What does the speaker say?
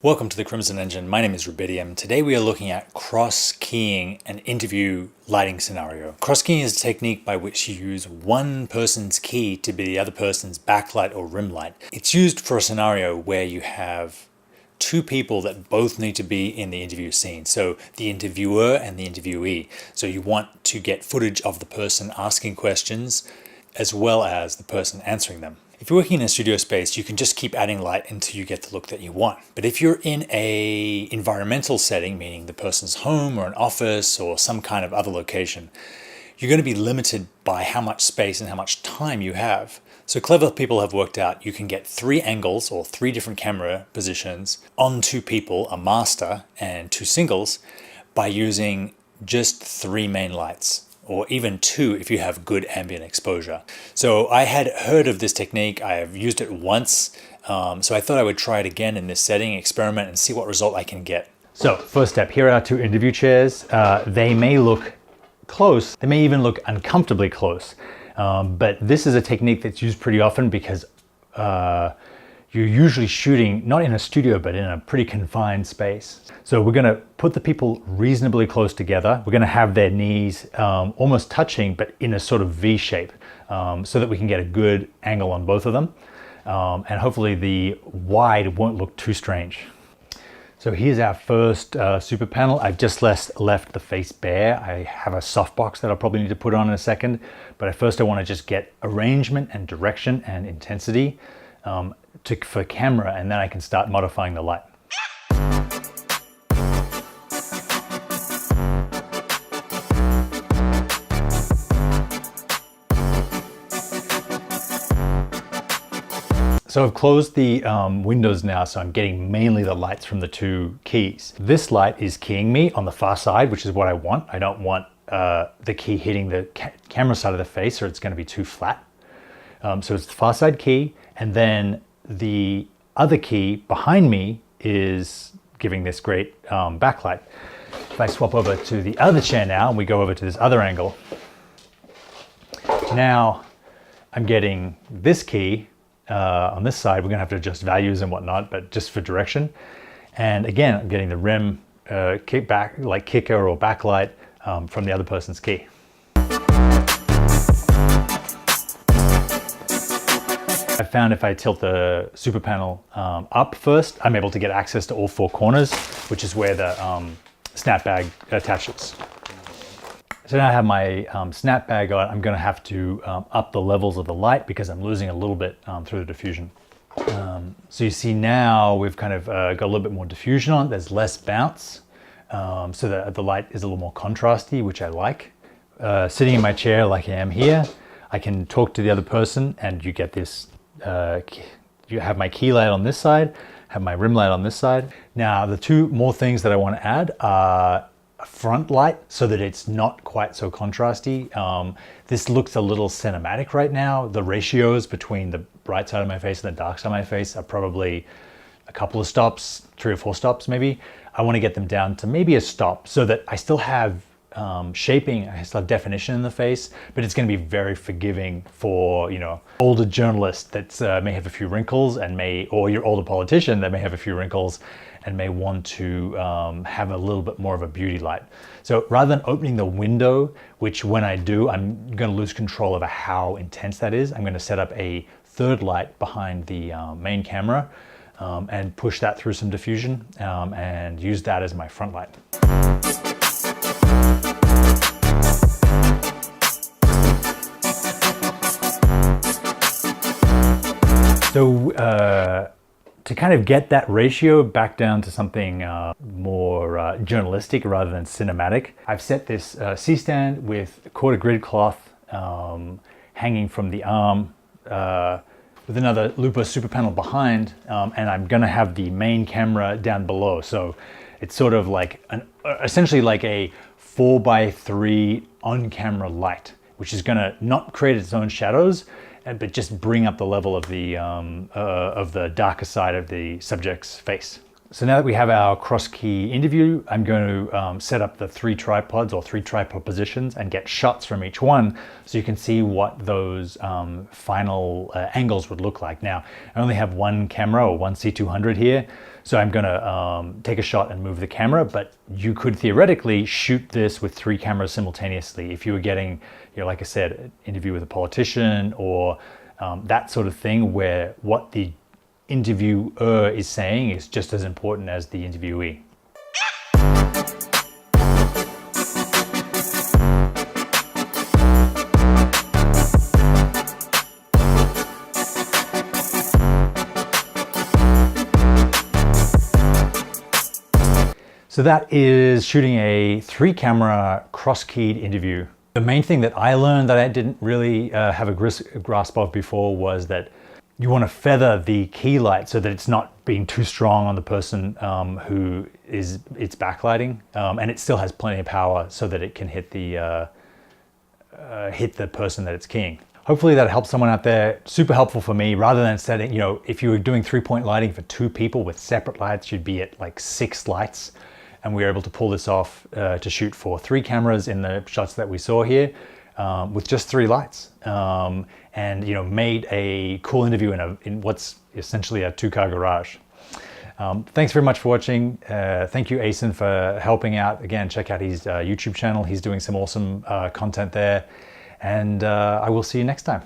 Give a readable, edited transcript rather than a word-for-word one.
Welcome to the Crimson Engine. My name is Rubidium. Today we are looking at cross-keying an interview lighting scenario. Cross-keying is a technique by which you use one person's key to be the other person's backlight or rim light. It's used for a scenario where you have two people that both need to be in the interview scene. So the interviewer and the interviewee. So you want to get footage of the person asking questions as well as the person answering them. If you're working in a studio space, you can just keep adding light until you get the look that you want. But if you're in a environmental setting, meaning the person's home or an office or some kind of other location, you're going to be limited by how much space and how much time you have. So clever people have worked out you can get 3 angles or 3 different camera positions on 2 people, a master and 2 singles, by using just 3 main lights, or even 2 if you have good ambient exposure. So I had heard of this technique. I have used it once, so I thought I would try it again in this setting, experiment, and see what result I can get. So first step, here are our 2 interview chairs. They may look close, they may even look uncomfortably close, but this is a technique that's used pretty often because you're usually shooting not in a studio but in a pretty confined space. So we're going to put the people reasonably close together. We're going to have their knees almost touching but in a sort of V shape, so that we can get a good angle on both of them, and hopefully the wide won't look too strange. So here's our first super panel. I've just left the face bare. I have a softbox that I'll probably need to put on in a second, but first I want to just get arrangement and direction and intensity for camera, and then I can start modifying the light. So I've closed the windows now, so I'm getting mainly the lights from the 2 keys. This light is keying me on the far side, which is what I want. I don't want the key hitting the camera side of the face, or it's going to be too flat. So it's the far side key, and then the other key behind me is giving this great backlight. If I swap over to the other chair now, and we go over to this other angle, now I'm getting this key on this side. We're going to have to adjust values and whatnot, but just for direction. And again, I'm getting the rim kickback, like kicker or backlight, from the other person's key. I found if I tilt the super panel up first, I'm able to get access to all 4 corners, which is where the snap bag attaches. So now I have my snap bag on. I'm going to have to up the levels of the light because I'm losing a little bit through the diffusion. So you see now we've kind of got a little bit more diffusion on. There's less bounce, so that the light is a little more contrasty, which I like. Sitting in my chair like I am here, I can talk to the other person, and you get this. You have my key light on this side, have my rim light on this side. Now the 2 more things that I want to add are a front light, so that it's not quite so contrasty. This looks a little cinematic right now. The ratios between the bright side of my face and the dark side of my face are probably a couple of stops, 3 or 4 stops maybe. I want to get them down to maybe a stop, so that I still have shaping, I still have definition in the face, but it's going to be very forgiving for, you know, older journalist that may have a few wrinkles and or your older politician that may have a few wrinkles and may want to have a little bit more of a beauty light. So rather than opening the window, which when I do, I'm going to lose control over how intense that is, I'm going to set up a 3rd light behind the main camera and push that through some diffusion and use that as my front light. So to kind of get that ratio back down to something more journalistic rather than cinematic, I've set this C-stand with a quarter grid cloth hanging from the arm with another Lupo super panel behind, and I'm going to have the main camera down below. So it's sort of like essentially like a 4x3 on-camera light, which is going to not create its own shadows, but just bring up the level of the darker side of the subject's face. So now that we have our cross key interview, I'm going to set up the 3 tripods or 3 tripod positions and get shots from each one so you can see what those final angles would look like. Now, I only have one camera or one C200 here, so I'm going to take a shot and move the camera, but you could theoretically shoot this with 3 cameras simultaneously if you were getting, like I said, an interview with a politician or that sort of thing where what the interviewer is saying is just as important as the interviewee. So that is shooting a 3-camera cross-keyed interview. The main thing that I learned that I didn't really have a grasp of before was that you want to feather the key light so that it's not being too strong on the person who it's backlighting, and it still has plenty of power so that it can hit the person that it's keying. Hopefully that helps someone out there. Super helpful for me. Rather than setting, if you were doing 3-point lighting for 2 people with separate lights, you'd be at like 6 lights. And we were able to pull this off to shoot for 3 cameras in the shots that we saw here with just 3 lights. And made a cool interview in what's essentially a 2-car garage. Thanks very much for watching. Thank you, Asen, for helping out. Again, check out his YouTube channel. He's doing some awesome content there. And I will see you next time.